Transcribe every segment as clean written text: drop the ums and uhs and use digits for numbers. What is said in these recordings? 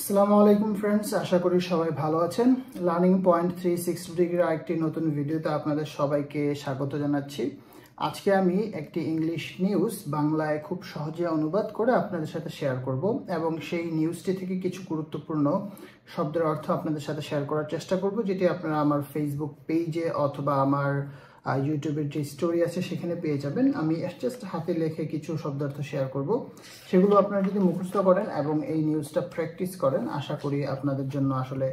আসসালামু আলাইকুম ফ্রেন্ডস, আশা করি সবাই ভালো আছেন। লার্নিং পয়েন্ট 360 ডিগ্রি আরেকটি নতুন ভিডিওতে আপনাদের সবাইকে স্বাগত জানাচ্ছি। আজকে আমি একটি ইংলিশ নিউজ বাংলায় খুব সহজে অনুবাদ করে আপনাদের সাথে শেয়ার করব এবং সেই নিউজটি থেকে কিছু গুরুত্বপূর্ণ শব্দের অর্থ আপনাদের সাথে শেয়ার করার চেষ্টা করব, যেটি আপনারা আমার ফেসবুক পেজে অথবা আমার ইউটিউবের যে স্টোরি আছে সেখানে পেয়ে যাবেন। আমি জাস্ট হাতে লিখে কিছু শব্দার্থ শেয়ার করব, সেগুলো আপনারা যদি মুখস্থ করেন এবং এই নিউজটা প্র্যাকটিস করেন, আশা করি আপনাদের জন্য আসলে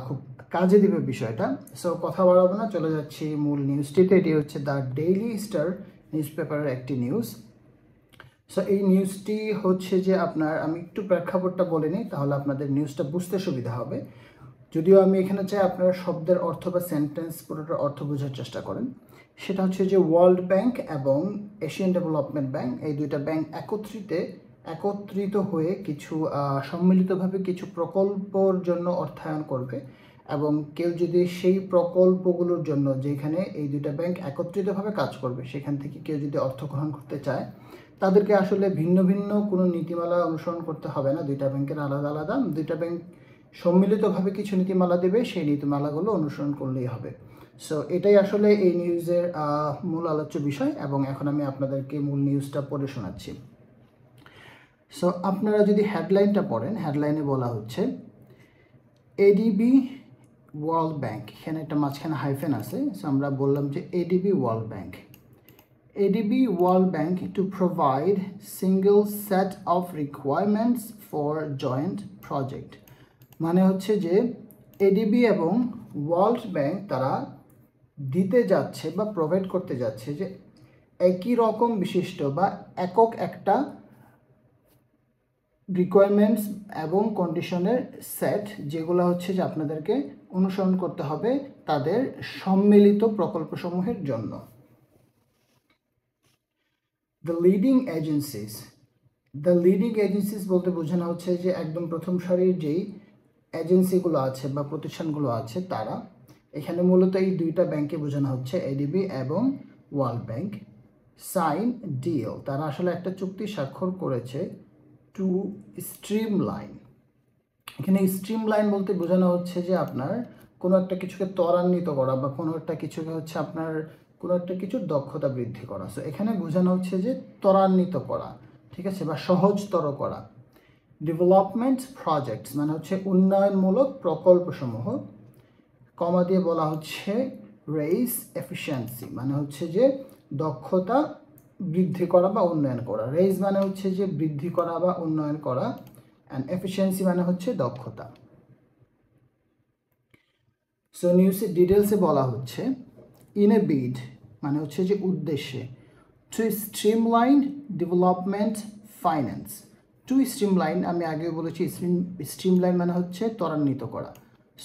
খুব কাজে দিবে বিষয়টা। সো কথা বাড়াবো না, চলে যাচ্ছি মূল নিউজটিতে। এটি হচ্ছে দ্য ডেইলি স্টার নিউজ পেপারের একটি নিউজ। সো এই নিউজটি হচ্ছে যে আমি একটু প্রেক্ষাপটটা বলে নিই, তাহলে আপনাদের নিউজটা বুঝতে সুবিধা হবে। যদিও আমি এখানে চাই আপনারা শব্দের অর্থ বা সেন্টেন্স পুরোটার অর্থ বোঝার চেষ্টা করেন। সেটা হচ্ছে যে ওয়ার্ল্ড ব্যাংক এবং এশিয়ান ডেভেলপমেন্ট ব্যাংক, এই দুইটা ব্যাংক একত্রিত হয়ে কিছু সম্মিলিতভাবে কিছু প্রকল্পর জন্য অর্থায়ন করবে। এবং কেউ যদি সেই প্রকল্পগুলোর জন্য, যেখানে এই দুইটা ব্যাংক একত্রিতভাবে কাজ করবে, সেখান থেকে কেউ যদি অর্থ গ্রহণ করতে চায়, তাদেরকে আসলে ভিন্ন ভিন্ন কোনো নীতিমালা অনুসরণ করতে হবে না। দুইটা ব্যাংকের আলাদা আলাদা, দুইটা ব্যাংক সম্মিলিতভাবে কিছু নীতিমালা দেবে, সেই নীতিমালাগুলো অনুসরণ করলেই হবে। সো এটাই আসলে এই নিউজের মূল আলোচ্য বিষয়, এবং এখন আমি আপনাদেরকে মূল নিউজটা পড়ে শোনাচ্ছি। সো আপনারা যদি হেডলাইনটা পড়েন, হেডলাইনে বলা হচ্ছে এডিবি ওয়ার্ল্ড ব্যাংক, এখানে একটা মাঝখানে হাইফেন আছে। সো আমরা বললাম যে ADB world bank, ADB World Bank to provide single set of requirements for joint project। মানে হচ্ছে যে এডিবি এবং ওয়ার্ল্ড ব্যাংক তারা দিতে যাচ্ছে বা প্রোভাইড করতে যাচ্ছে যে একই রকম বিশিষ্ট বা একক একটা রিকোয়ারমেন্টস এবং কন্ডিশনের সেট, যেগুলো হচ্ছে যে আপনাদেরকে অনুসরণ করতে হবে তাদের সম্মিলিত প্রকল্পসমূহের জন্য। দ্য লিডিং এজেন্সিস বলতে বোঝানো হচ্ছে যে একদম প্রথম সারির যেই এজেন্সিগুলো আছে বা প্রতিষ্ঠানগুলো আছে তারা। এখানে মূলত এই দুইটা ব্যাংকে বোঝানো হচ্ছে, এডিবি এবং ওয়ার্ল্ড ব্যাংক। সাইন ডিল, তারা আসলে একটা চুক্তি স্বাক্ষর করেছে টু স্ট্রিমলাইন। এখানে স্ট্রিমলাইন বলতে বোঝানো হচ্ছে যে আপনার কোনো একটা কিছুকে ত্বরান্বিত করা বা কোনো একটা কিছুকে হচ্ছে আপনার কোনো একটা কিছুর দক্ষতা বৃদ্ধি করা। সো এখানে বোঝানো হচ্ছে যে ত্বরান্বিত করা, ঠিক আছে, বা সহজতর করা। ডেভেলপমেন্ট প্রজেক্টস মানে হচ্ছে উন্নয়নমূলক প্রকল্পসমূহ, কমা দিয়ে বলা হচ্ছে রেইজ এফিসিয়েন্সি, মানে হচ্ছে যে দক্ষতা বৃদ্ধি করা বা উন্নয়ন করা। রেইজ মানে হচ্ছে যে বৃদ্ধি করা বা উন্নয়ন করা, অ্যান্ড এফিসিয়েন্সি মানে হচ্ছে দক্ষতা। সো নিউজের ডিটেলসে বলা হচ্ছে ইন এ বিড মানে হচ্ছে যে উদ্দেশ্যে, two streamline development finance. Two streamline আমি আগেও বলেছি, স্ট্রিমলাইন মানে হচ্ছে ত্বরান্বিত করা।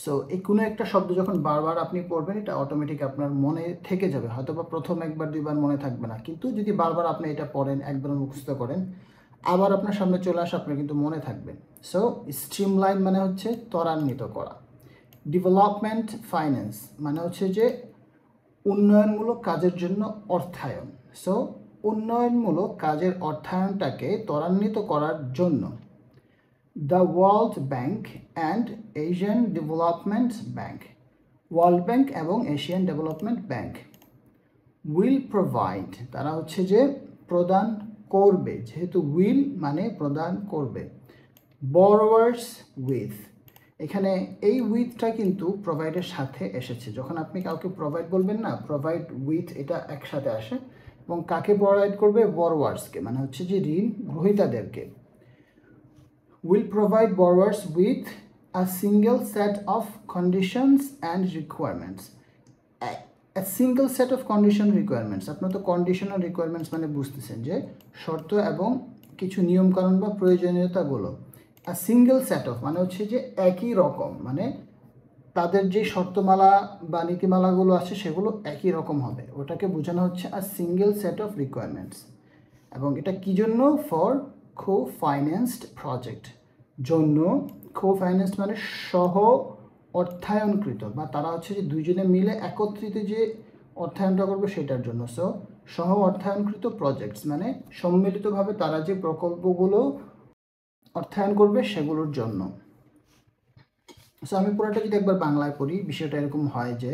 সো এই কোনো একটা শব্দ যখন বারবার আপনি পড়বেন, এটা অটোমেটিক আপনার মনে থেকে যাবে। হয়তো বা প্রথম একবার দুইবার মনে থাকবে না, কিন্তু যদি বারবার আপনি এটা পড়েন, একবার মুখস্থ করেন, আবার আপনার সামনে চলে আসে, আপনার কিন্তু মনে থাকবে। সো স্ট্রিমলাইন মানে হচ্ছে ত্বরান্বিত করা। ডেভেলপমেন্ট ফাইন্যান্স মানে হচ্ছে যে উন্নয়নমূলক কাজের জন্য অর্থায়ন। সো উন্নয়নমূলক কাজের অর্থায়নটাকে ত্বরান্বিত করার জন্য the world bank and Asian development bank, world bank এবং Asian development bank will provide, তারা হচ্ছে যে প্রদান করবে, যেহেতু উইল মানে প্রদান করবে, বরোয়ার্স উইথ। এখানে এই উইথটা কিন্তু প্রোভাইডের সাথে এসেছে। যখন আপনি কাউকে প্রোভাইড বলবেন না, প্রোভাইড উইথ এটা একসাথে আসে। এবং কাকে প্রোভাইড করবে? বরোয়ার্সকে, মানে হচ্ছে যে ঋণ গ্রহীতাদেরকে। Will provide borrowers with a single set of conditions and requirements. Single set of condition requirements, আপনার তো কন্ডিশন আর রিকোয়ারমেন্টস মানে বুঝতেছেন যে শর্ত এবং কিছু নিয়মকানুন বা প্রয়োজনীয়তাগুলো। আর সিঙ্গেল সেট অফ মানে হচ্ছে যে একই রকম, মানে তাদের যে শর্তমালা বা নীতিমালাগুলো আছে সেগুলো একই রকম হবে, ওটাকে বোঝানো হচ্ছে আর সিঙ্গেল সেট অফ রিকোয়ারমেন্টস। এবং এটা কি জন্য? ফর কো ফাইন্যান্সড প্রজেক্ট, জন্য। কো ফাইন্যান্সড মানে সহ অর্থায়নকৃত, বা তারা হচ্ছে যে দুইজনে মিলে একত্রিত যে অর্থায়নটা করবে সেটার জন্য। সো সহ অর্থায়নকৃত প্রজেক্টস মানে সম্মিলিতভাবে তারা যে প্রকল্পগুলো অর্থায়ন করবে সেগুলোর জন্য। সো আমি পুরোটা যদি একবার বাংলায় পড়ি, বিষয়টা এরকম হয় যে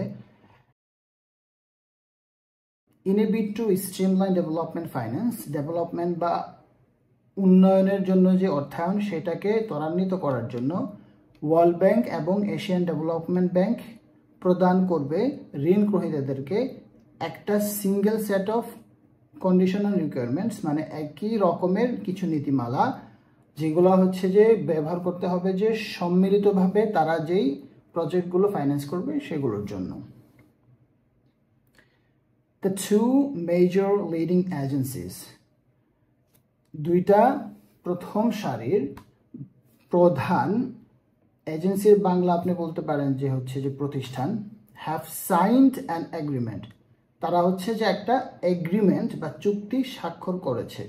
in a bid to streamline development finance, development বা উন্নয়নের জন্য যে অর্থায়ন সেটাকে ত্বরান্বিত করার জন্য ওয়ার্ল্ড ব্যাংক এবং এশিয়ান ডেভেলপমেন্ট ব্যাংক প্রদান করবে ঋণ গ্রহীতাদেরকে একটা single set of condition and requirements, মানে একই রকমের কিছু নীতিমালা যেগুলো হচ্ছে যে ব্যবহার করতে হবে যে সম্মিলিতভাবে তারা যেই প্রজেক্টগুলো ফাইন্যান্স করবে সেগুলোর জন্য। The two major leading agencies, দুইটা প্রথম সারির প্রধান এজেন্সির বাংলা আপনি বলতে পারেন যে হচ্ছে যে প্রতিষ্ঠান, হ্যাভ সাইন্ড অ্যান এগ্রিমেন্ট, তারা হচ্ছে যে একটা এগ্রিমেন্ট বা চুক্তি স্বাক্ষর করেছে,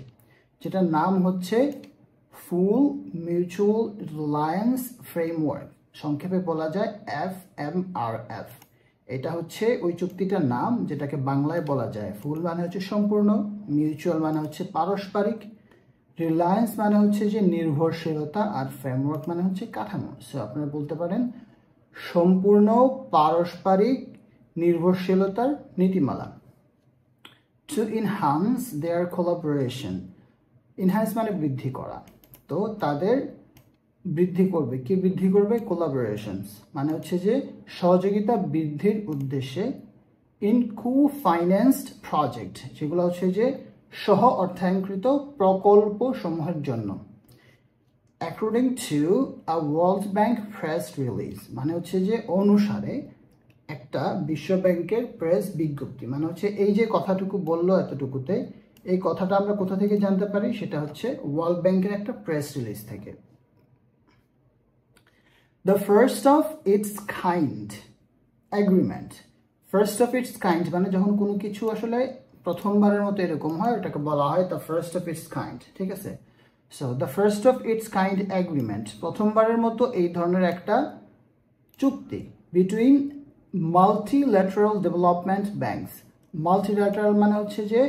যেটার নাম হচ্ছে ফুল মিউচুয়াল রিলায়েন্স ফ্রেমওয়ার্ক, সংক্ষেপে বলা যায় FMRF। এটা হচ্ছে ওই চুক্তিটার নাম, যেটাকে বাংলায় বলা যায় ফুল মানে হচ্ছে সম্পূর্ণ, মিউচুয়াল মানে হচ্ছে পারস্পরিক, রিলায়েন্স মানে হচ্ছে যে নির্ভরশীলতা, আর ফ্রেমওয়ার্ক মানে হচ্ছে কাঠামো। সো আপনারা বলতে পারেন সম্পূর্ণ পারস্পরিক নির্ভরশীলতার নীতিমালা। টু ইনহান্স দেয়ার কোলাবোরেশন, ইনহান্স মানে বৃদ্ধি করা, তো তাদের বৃদ্ধি করবে, কি বৃদ্ধি করবে? কোলাবোরেশনস মানে হচ্ছে যে সহযোগিতা বৃদ্ধির উদ্দেশ্যে ইন কো ফাইন্যান্সড প্রজেক্ট, যেগুলো হচ্ছে যে সহ অর্থায়নকৃত প্রকল্প সমূহের জন্য। According to a world bank press release মানে হচ্ছে যে অনুসারে একটা বিশ্ব ব্যাংকের প্রেস বিজ্ঞপ্তি, মানে হচ্ছে এই যে কথাটুকু বললো এতটুকুতে, এই কথাটা আমরা কোথা থেকে জানতে পারি? সেটা হচ্ছে ওয়ার্ল্ড ব্যাংকের একটা প্রেস রিলিজ থেকে। The first of its kind agreement, first of its kind মানে যখন কোনো কিছু আসলে প্রথমবারের মতো এরকম হয় ওটাকে বলা হয় the first of its kind, ঠিক আছে? So the first of its kind agreement, প্রথমবারের মতো এই ধরনের একটা চুক্তি between multilateral development banks, multilateral মানে হচ্ছে যে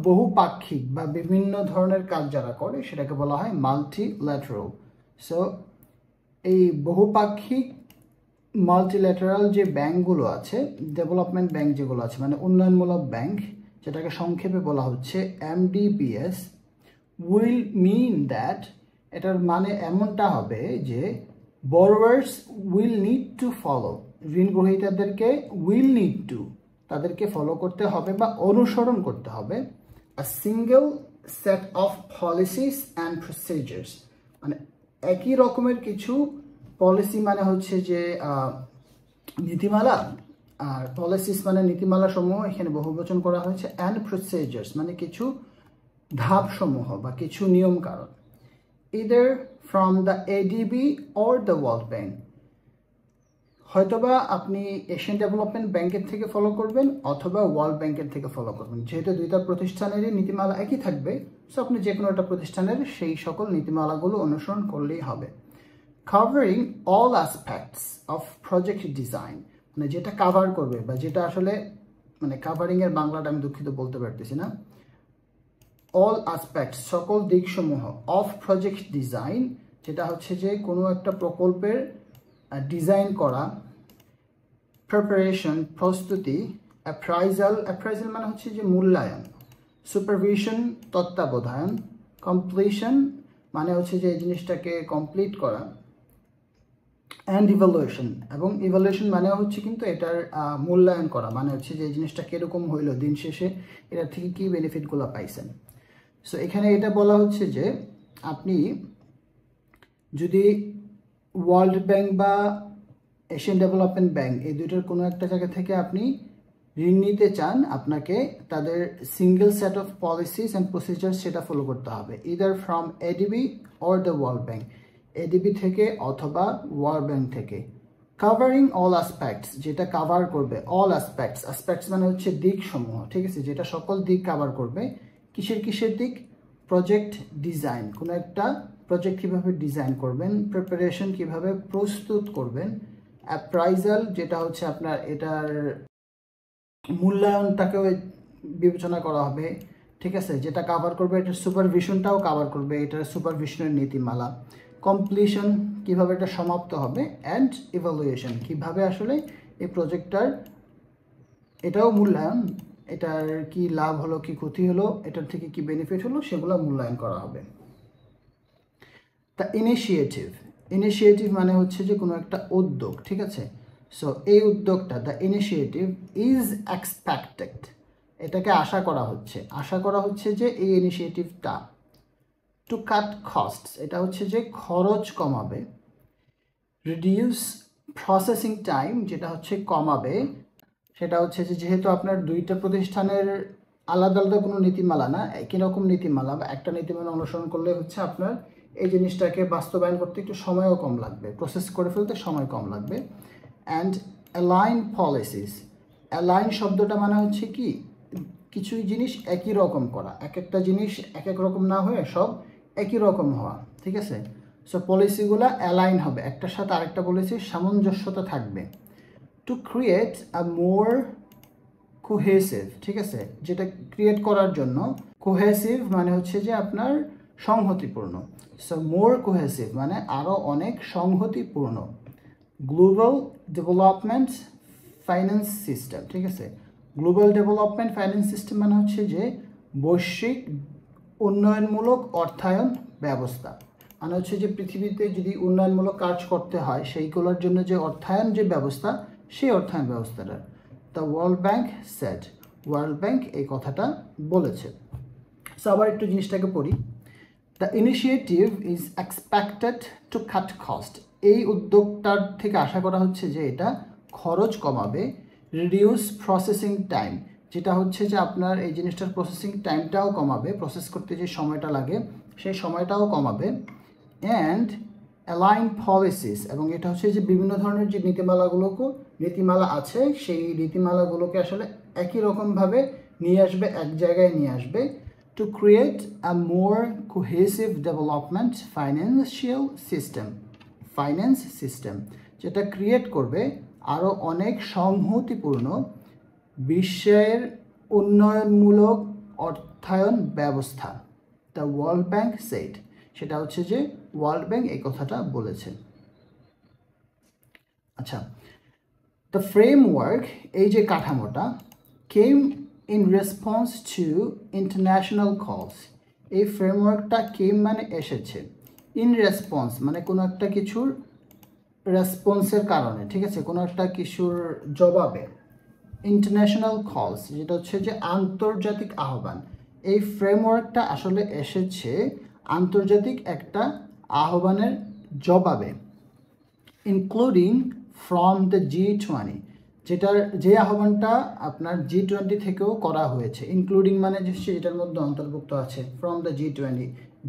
বহুপাক্ষিক বা বিভিন্ন ধরনের কাজ যারা করে সেটাকে বলা হয় মাল্টিল্যাটারাল। সো এই বহুপাক্ষিক মাল্টিল্যাটারাল যে ব্যাংকগুলো আছে, ডেভেলপমেন্ট ব্যাংক যেগুলো আছে মানে উন্নয়নমূলক ব্যাংক, যেটাকে সংক্ষেপে বলা হচ্ছে MDBS, উইল মিন দ্যাট, এটার মানে এমনটা হবে যে borrowers will need to follow, ঋণ গ্রহীতাদেরকে will need to, তাদেরকে ফলো করতে হবে বা অনুসরণ করতে হবে a single set of policies and procedures, মানে একই রকমের কিছু পলিসি মানে হচ্ছে যে নীতিমালা, আর পলিসিস মানে নীতিমালা সমূহ এখানে বহুবচন করা হয়েছে, অ্যান্ড প্রসিজার্স মানে কিছু ধাপ সমূহ বা কিছু নিয়ম কারণ, either from the ADB or the World Bank, হয়তোবা আপনি এশিয়ান ডেভেলপমেন্ট ব্যাংকের থেকে ফলো করবেন অথবা ওয়ার্ল্ড ব্যাংকের থেকে ফলো করবেন, যেহেতু দুইটা প্রতিষ্ঠানেরই নীতিমালা একই থাকবে, সো আপনি যে কোনো একটা প্রতিষ্ঠানের সেই সকল নীতিমালাগুলো অনুসরণ করলেই হবে। Covering all aspects of project design, মানে যেটা কাভার করবে বা যেটা আসলে মানে কাভারিংয়ের বাংলাটা আমি দুঃখিত বলতে পারতেছি না, অল অ্যাসপেক্টস সকল দিকসমূহ, অফ প্রজেক্ট ডিজাইন যেটা হচ্ছে যে কোনো একটা প্রকল্পের ডিজাইন করা, প্রিপারেশন প্রস্তুতি, অ্যাপ্রাইজাল, অ্যাপ্রাইজাল মানে হচ্ছে যে মূল্যায়ন, সুপারভিশন তত্ত্বাবধান, কমপ্লিশন মানে হচ্ছে যে এই জিনিসটাকে কমপ্লিট করা, অ্যান্ড ইভ্যালুয়েশন, এবং ইভ্যালুয়েশন মানে হচ্ছে কিন্তু এটার মূল্যায়ন করা, মানে হচ্ছে যে এই জিনিসটা কীরকম হইলো, দিন শেষে এটার থেকে কী বেনিফিটগুলো পাইছেন। সো এখানে এটা বলা হচ্ছে যে আপনি যদি ওয়ার্ল্ড ব্যাংক বা এশিয়ান ডেভেলপমেন্ট ব্যাংক এই দুইটার কোনো একটা জায়গা থেকে আপনি ঋণ নিতে চান, আপনাকে তাদের single set of policies and procedure সেটা ফলো করতে হবে, either from ADB or the world bank, ADB থেকে অথবা ওয়ার্ল্ড ব্যাংক থেকে। কাভারিং অল অ্যাসপেক্টস, যেটা কাভার করবে, অল অ্যাসপেক্টস, অ্যাসপেক্টস মানে হচ্ছে দিক সমূহ, ঠিক আছে, যেটা সকল দিক কাভার করবে। কিসের কিসের দিক? প্রজেক্ট ডিজাইন, কোনো একটা প্রজেক্ট কীভাবে ডিজাইন করবেন, প্রিপারেশন কীভাবে প্রস্তুত করবেন, অ্যাপ্রাইজাল যেটা হচ্ছে আপনার এটার মূল্যায়নটাকেও বিবেচনা করা হবে, ঠিক আছে, যেটা কাভার করবে এটার সুপারভিশনটাও কাভার করবে, এটার সুপারভিশনের নীতিমালা, কমপ্লিশন কিভাবে এটা সমাপ্ত হবে, অ্যান্ড ইভালুয়েশন কিভাবে আসলে এই প্রজেক্টটার এটাও মূল্যায়ন, এটার কি লাভ হলো কি ক্ষতি হলো, এটার থেকে কি বেনিফিট হলো সেগুলো মূল্যায়ন করা হবে। দ্য ইনিশিয়েটিভ মানে হচ্ছে যে কোনো একটা উদ্যোগ, ঠিক আছে। সো এই উদ্যোগটা, দ্য ইনিশিয়েটিভ ইজ এক্সপেক্টেড, এটাকে আশা করা হচ্ছে যে এই ইনিশিয়েটিভটা টু কাট কস্টস, এটা হচ্ছে যে খরচ কমাবে, রিডিউস প্রসেসিং টাইম, যেটা হচ্ছে কমাবে, সেটা হচ্ছে যে যেহেতু আপনার দুইটা প্রতিষ্ঠানের আলাদা আলাদা কোনো নীতিমালা না, একই রকম নীতিমালা বা একটা নীতিমালা অনুসরণ করলে হচ্ছে আপনার এই জিনিসটাকে বাস্তবায়ন করতে একটু সময়ও কম লাগবে, প্রসেস করে ফেলতে সময় কম লাগবে। অ্যান্ড অ্যালাইন পলিসিস, অ্যালাইন শব্দটা মানে হচ্ছে কি কিছু জিনিস একই রকম করা, এক একটা জিনিস এক এক রকম না হয়ে সব একই রকম হওয়া, ঠিক আছে। সো পলিসিগুলো অ্যালাইন হবে, একটার সাথে আরেকটা পলিসির সামঞ্জস্যতা থাকবে। To create a more cohesive, ঠিক আছে, যেটা ক্রিয়েট করার জন্য, কোহেসিভ মানে হচ্ছে যে আপনার সংহতিপূর্ণ, সো মোর কোহেসিভ মানে আরও অনেক সংহতিপূর্ণ। গ্লোবাল ডেভেলপমেন্ট ফাইন্যান্স সিস্টেম, ঠিক আছে, গ্লোবাল ডেভেলপমেন্ট ফাইন্যান্স সিস্টেম মানে হচ্ছে যে বৈশ্বিক উন্নয়নমূলক অর্থায়ন ব্যবস্থা, মানে হচ্ছে যে পৃথিবীতে যদি উন্নয়নমূলক কাজ করতে হয় সেইগুলোর জন্য যে অর্থায়ন যে ব্যবস্থা, সেই অর্থায়ন ব্যবস্থাটা। The world bank said, world bank এই কথাটা বলেছে। সো আবার একটু জিনিসটাকে পড়ি। The initiative is expected to cut cost, এই উদ্যোগটার থেকে আশা করা হচ্ছে যে এটা খরচ কমাবে, রিডিউস প্রসেসিং টাইম, যেটা হচ্ছে যে আপনার এই জিনিসটার প্রসেসিং টাইমটাও কমাবে, প্রসেস করতে যে সময়টা লাগে সেই সময়টাও কমাবে। অ্যান্ড অ্যালাইন পলিসিস, এবং এটা হচ্ছে যে বিভিন্ন ধরনের যে নীতিমালা আছে সেই নীতিমালাগুলোকে আসলে একই রকমভাবে নিয়ে আসবে, এক জায়গায় নিয়ে আসবে। To create a more cohesive development finance system, যেটা ক্রিয়েট করবে আরও অনেক সংহতিপূর্ণ বিশ্বের উন্নয়নমূলক অর্থায়ন ব্যবস্থা। দ্য ওয়ার্ল্ড ব্যাংক সেড, সেটা হচ্ছে যে ওয়ার্ল্ড ব্যাংক এই কথাটা বলেছে। আচ্ছা, দ্য ফ্রেমওয়ার্ক, এই যে কাঠামোটা, came in response to international কলস, এই ফ্রেমওয়ার্কটা কেম মানে এসেছে, ইন রেসপন্স মানে কোনো একটা কিছুর রেসপন্সের কারণে, ঠিক আছে, কোনো একটা কিছুর জবাবে। ইন্টারন্যাশনাল কলস যেটা হচ্ছে যে আন্তর্জাতিক আহ্বান, এই ফ্রেমওয়ার্কটা আসলে এসেছে আন্তর্জাতিক একটা আহ্বানের জবাবে। ইনক্লুডিং ফ্রম দ্য G20, যে আহ্বানটা আপনার G20 থেকেও করা হয়েছে। ইনক্লুডিং মানে যেটার মধ্যে অন্তর্ভুক্ত আছে, ফ্রম দ্য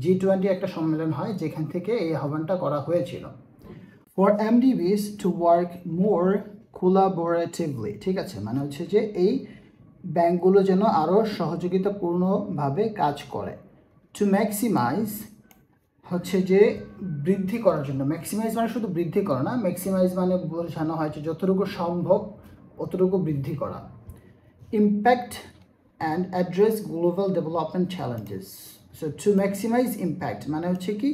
G20 একটা সম্মেলন হয় যেখান থেকে এই আহ্বানটা করা হয়েছিল। For MDBs to work more collaboratively, ঠিক আছে, মানে হচ্ছে যে এই ব্যাংকগুলো যেন আরও সহযোগিতাপূর্ণভাবে কাজ করে। টু ম্যাক্সিমাইজ হচ্ছে যে বৃদ্ধি করার জন্য, ম্যাক্সিমাইজ মানে শুধু বৃদ্ধি করা না, ম্যাক্সিমাইজ মানে বোঝানো হয় যে যতটুকু সম্ভব অতটুকু বৃদ্ধি করা। Impact and address global development challenges, so to maximise impact মানে হচ্ছে কি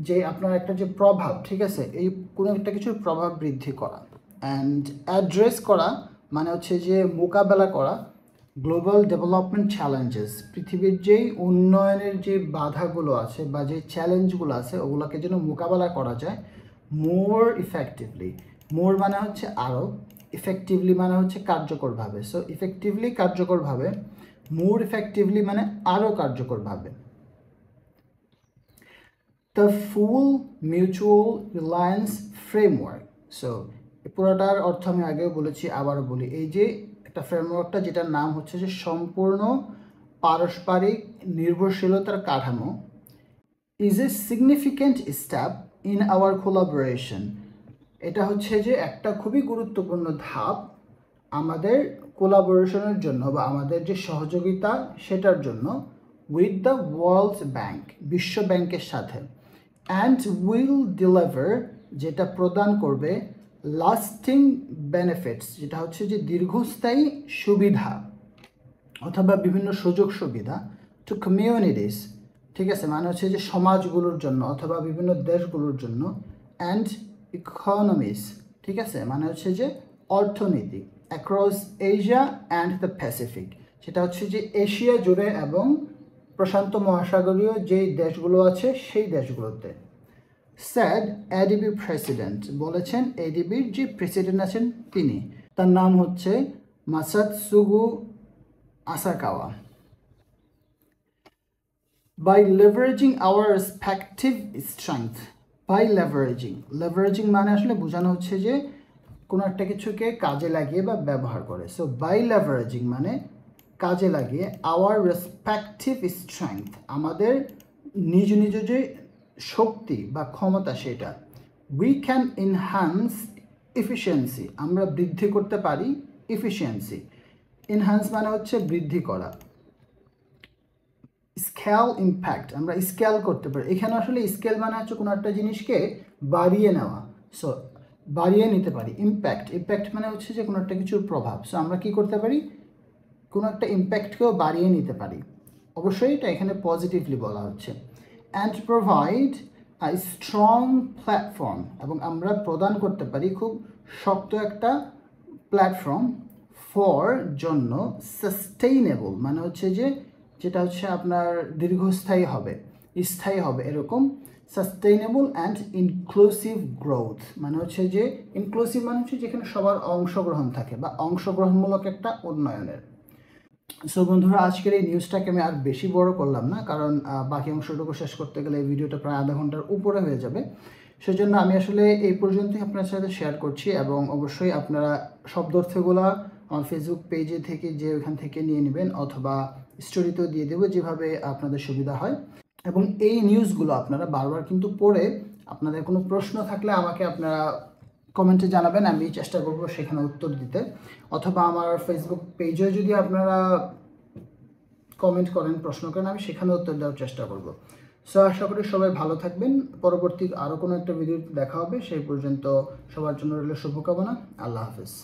যে আপনার একটা যে প্রভাব, ঠিক আছে, এই কোনো একটা কিছুর প্রভাব বৃদ্ধি করা। অ্যান্ড অ্যাড্রেস করা মানে হচ্ছে যে মোকাবেলা করা গ্লোবাল ডেভেলপমেন্ট চ্যালেঞ্জেস, পৃথিবীর যেই উন্নয়নের যে বাধাগুলো আছে বা যে চ্যালেঞ্জগুলো আছে ওগুলোকে যেন মোকাবেলা করা যায় মোর ইফেক্টিভলি। মোর মানে হচ্ছে আরও, ইফেক্টিভলি মানে হচ্ছে কার্যকরভাবে। সো ইফেক্টিভলি কার্যকরভাবে, মোর ইফেক্টিভলি মানে আরও কার্যকরভাবে। The full mutual reliance framework, so পুরোটার অর্থ আমি আগেও বলেছি, আবারও বলি, এই যে একটা ফ্রেমওয়ার্কটা যেটার নাম হচ্ছে যে সম্পূর্ণ পারস্পরিক নির্ভরশীলতার কাঠামো, is a significant step in our collaboration, এটা হচ্ছে যে একটা খুবই গুরুত্বপূর্ণ ধাপ আমাদের কোলাবোরেশনের জন্য বা আমাদের যে সহযোগিতা সেটার জন্য, উইথ দ্য ওয়ার্ল্ড ব্যাংক, বিশ্ব ব্যাংকের সাথে। অ্যান্ড উইল ডেলিভার, যেটা প্রদান করবে লাস্টিং বেনিফিটস, যেটা হচ্ছে যে দীর্ঘস্থায়ী সুবিধা অথবা বিভিন্ন সুযোগ সুবিধা, টু কমিউনিটিস, ঠিক আছে, মানে হচ্ছে যে সমাজগুলোর জন্য অথবা বিভিন্ন দেশগুলোর জন্য, অ্যান্ড ইকোনমিস, ঠিক আছে, মানে হচ্ছে যে অর্থনীতি, across Asia and the Pacific, সেটা হচ্ছে যে এশিয়া জুড়ে এবং প্রশান্ত মহাসাগরীয় যেই দেশগুলো আছে সেই দেশগুলোতে। স্যাড এডিবি প্রেসিডেন্ট, বলেছেন এডিবির যে প্রেসিডেন্ট আছেন তিনি, তার নাম হচ্ছে মাসাতসুগু আসাকাওয়া। By leveraging our respective strength, by leveraging মানে আসলে বোঝানো হচ্ছে যে কোনো একটা কিছুকে কাজে লাগিয়ে বা ব্যবহার করে। সো by leveraging মানে কাজে লাগিয়ে our respective strength, আমাদের নিজ নিজ যে শক্তি বা ক্ষমতা সেটা, we can enhance efficiency, আমরা বৃদ্ধি করতে পারি efficiency, enhance মানে হচ্ছে বৃদ্ধি করা, স্কেল ইম্প্যাক্ট, আমরা স্কেল করতে পারি। এখানে আসলে স্কেল মানে হচ্ছে কোনো একটা জিনিসকে বাড়িয়ে নেওয়া, সো বাড়িয়ে নিতে পারি। ইম্প্যাক্ট মানে হচ্ছে যে কোনো একটা কিছুর প্রভাব, সো আমরা কি করতে পারি, কোনো একটা ইম্প্যাক্টকেও বাড়িয়ে নিতে পারি। অবশ্যই এটা এখানে পজিটিভলি বলা হচ্ছে। And provide a strong platform, এবং আমরা প্রদান করতে পারি খুব শক্ত একটা প্ল্যাটফর্ম, ফর জন্য, সাস্টেইনেবল মানে হচ্ছে যে যেটা হচ্ছে আপনার দীর্ঘস্থায়ী হবে, স্থায়ী হবে এরকম, সাস্টেইনেবল অ্যান্ড ইনক্লুসিভ গ্রোথ মানে হচ্ছে যে ইনক্লুসিভ মানে হচ্ছে যেখানে সবার অংশগ্রহণ থাকে বা অংশগ্রহণমূলক একটা উন্নয়নের। সো বন্ধুরা, আজকের এই নিউজটাকে আমি আর বেশি বড় করলাম না, কারণ বাকি অংশটুকু শেষ করতে গেলে এই ভিডিওটা প্রায় আধা ঘন্টার উপরে হয়ে যাবে। সেজন্য আমি আসলে এই পর্যন্তই আপনার সাথে শেয়ার করছি, এবং অবশ্যই আপনারা শব্দার্থগুলো আমার ফেসবুক পেজে থেকে যে ওইখান থেকে নিয়ে নেবেন, অথবা স্টোরিতেও দিয়ে দেবো, যেভাবে আপনাদের সুবিধা হয়। এবং এই নিউজগুলো আপনারা বারবার কিন্তু পড়ে আপনাদের কোনো প্রশ্ন থাকলে আমাকে আপনারা কমেন্টে জানাবেন, আমি চেষ্টা করব সেখানে উত্তর দিতে, অথবা আমার ফেসবুক পেজে যদি আপনারা কমেন্ট করেন, প্রশ্ন করেন, আমি সেখানে উত্তর দেওয়ার চেষ্টা করব। সো আশা করি সবাই ভালো থাকবেন। পরবর্তী আরও কোনো একটা ভিডিও দেখা হবে, সেই পর্যন্ত সবার জন্য রইল শুভকামনা। আল্লাহ হাফেজ।